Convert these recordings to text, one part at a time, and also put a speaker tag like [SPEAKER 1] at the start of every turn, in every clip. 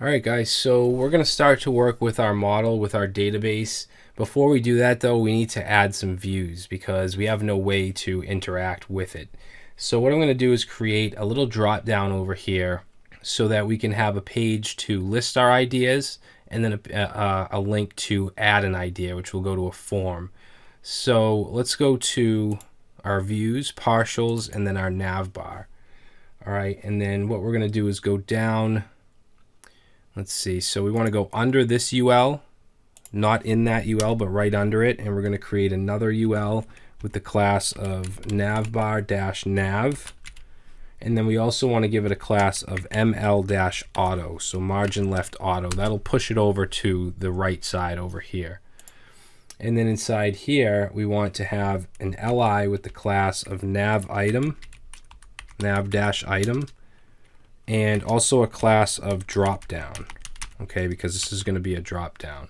[SPEAKER 1] All right, guys, so we're going to start to work with our model, with our database. Before we do that, though, we need to add some views because we have no way to interact with it. So what I'm going to do is create a little drop down over here so that we can have a page to list our ideas and then a link to add an idea, which will go to a form. So let's go to our views, partials, and then our nav bar. All right, and then what we're going to do is go down. Let's see, so we want to go under this UL, not in that UL, but right under it, and we're going to create another UL with the class of navbar-nav, and then we also want to give it a class of ml-auto, so margin left auto. That'll push it over to the right side over here. And then inside here, we want to have an li with the class of nav-item, nav-item, and also a class of drop down, okay, because this is going to be a drop down.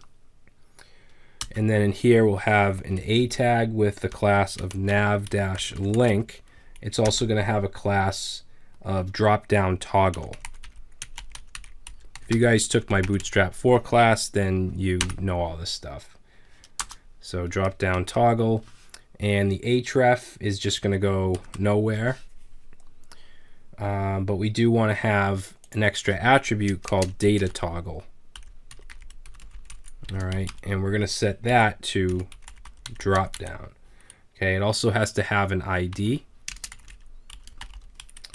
[SPEAKER 1] And then in here we'll have an a tag with the class of nav-link. It's also going to have a class of drop down toggle. If you guys took my Bootstrap 4 class, then you know all this stuff. So drop down toggle, and the href is just going to go nowhere. But we do want to have an extra attribute called data toggle. All right, and we're going to set that to drop down. Okay, it also has to have an ID.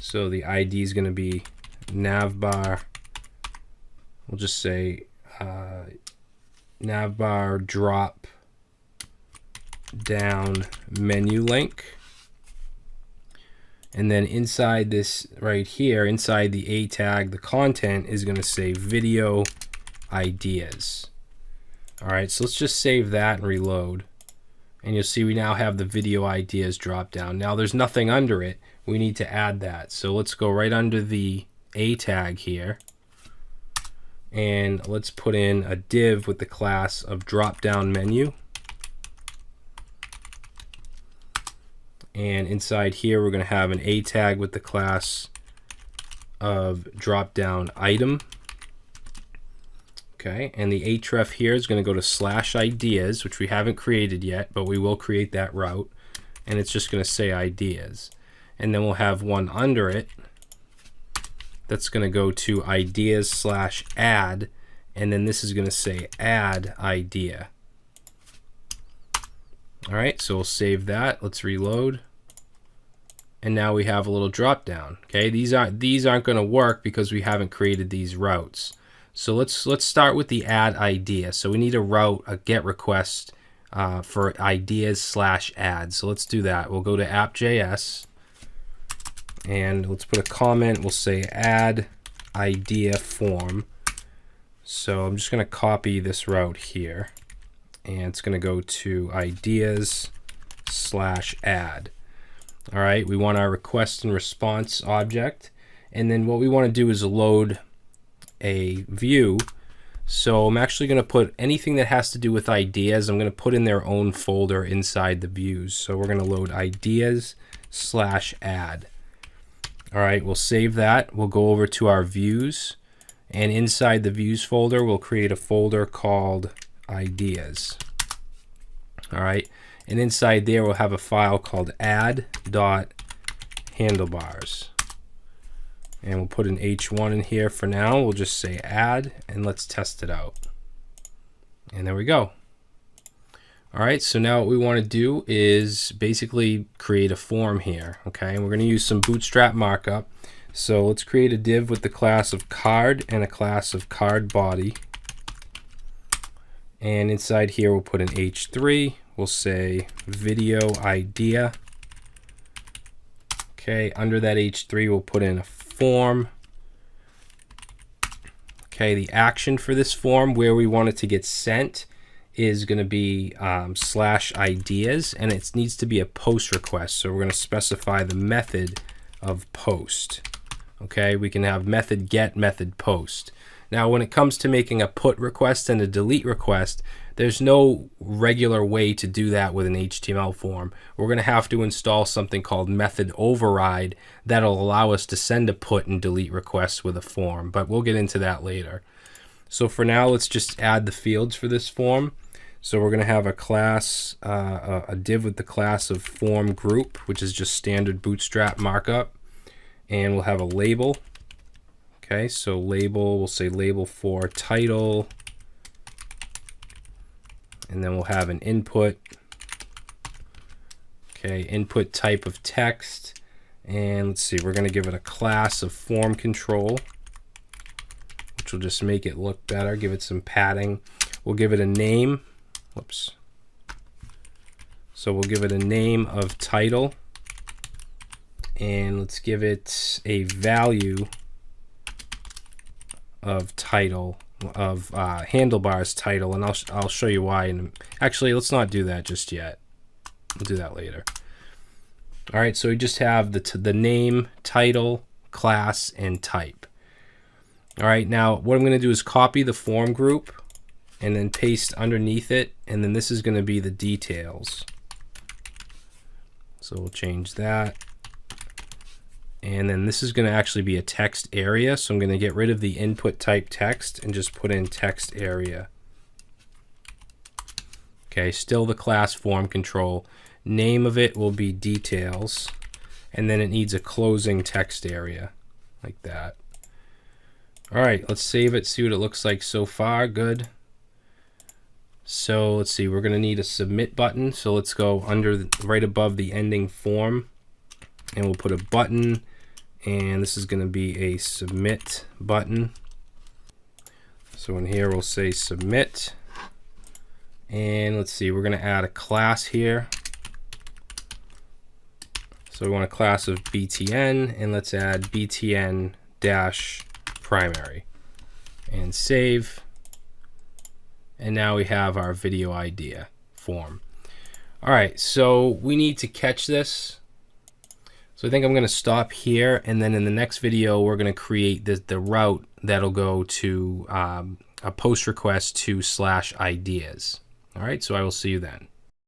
[SPEAKER 1] So the ID is going to be navbar. We'll just say navbar drop down menu link. And then inside this right here, inside the a tag, the content is going to say video ideas. All right, so let's just save that and reload. And you'll see we now have the video ideas drop down. Now there's nothing under it. We need to add that. So let's go right under the a tag here. And let's put in a div with the class of drop down menu. And inside here, we're going to have an a tag with the class of drop down item. Okay, and the href here is going to go to /ideas, which we haven't created yet, but we will create that route. And it's just going to say ideas. And then we'll have one under it that's going to go to ideas/add. And then this is going to say add idea. All right, so we'll save that. Let's reload. And now we have a little drop down. Okay, these aren't going to work because we haven't created these routes. So let's start with the add idea. So we need a route, a get request for ideas/add. So let's do that. We'll go to app.js and let's put a comment. We'll say add idea form. So I'm just going to copy this route here, and it's going to go to ideas/add. All right, we want our request and response object, and then what we want to do is load a view. So I'm actually going to put anything that has to do with ideas, I'm going to put in their own folder inside the views. So we're going to load ideas/add. All right, we'll save that. We'll go over to our views, and inside the views folder, we'll create a folder called ideas. All right, and inside there, we'll have a file called add.handlebars. And we'll put an h1 in here for now. We'll just say add, and let's test it out. And there we go. All right, so now what we want to do is basically create a form here, okay? And we're going to use some Bootstrap markup. So let's create a div with the class of card and a class of card body. And inside here, we'll put an h3. We'll say video idea. Okay, under that h3, we'll put in a form. Okay, the action for this form, where we want it to get sent, is going to be /ideas, and it needs to be a post request. So we're going to specify the method of post. Okay, we can have method get, method post. Now, when it comes to making a put request and a delete request, there's no regular way to do that with an HTML form. We're going to have to install something called method override that'll allow us to send a put and delete requests with a form, but we'll get into that later. So for now, let's just add the fields for this form. So we're going to have a class, a div with the class of form group, which is just standard Bootstrap markup. And we'll have a label. Okay, so label, we'll say label for title. And then we'll have an input. Okay, input type of text. And let's see, we're going to give it a class of form control, which will just make it look better, give it some padding. We'll give it a name. Whoops. So we'll give it a name of title. And let's give it a value of title, of handlebars title, and I'll show you why. And actually, let's not do that just yet. We'll do that later. All right, so we just have the name, title, class, and type. All right, now what I'm going to do is copy the form group and then paste underneath it, and then this is going to be the details. So we'll change that. And then this is going to actually be a text area, so I'm going to get rid of the input type text and just put in text area. Okay, still the class form control. Name of it will be details, and then it needs a closing text area like that. All right, let's save it, see what it looks like so far. Good. So let's see, we're going to need a submit button. So let's go right above the ending form, and we'll put a button, and this is going to be a submit button. So in here we'll say submit, and let's see, we're going to add a class here. So we want a class of btn, and let's add btn-primary and save. And now we have our video idea form. All right, so we need to catch this. So I think I'm going to stop here, and then in the next video we're going to create the route that'll go to a post request to /ideas. All right, so I will see you then.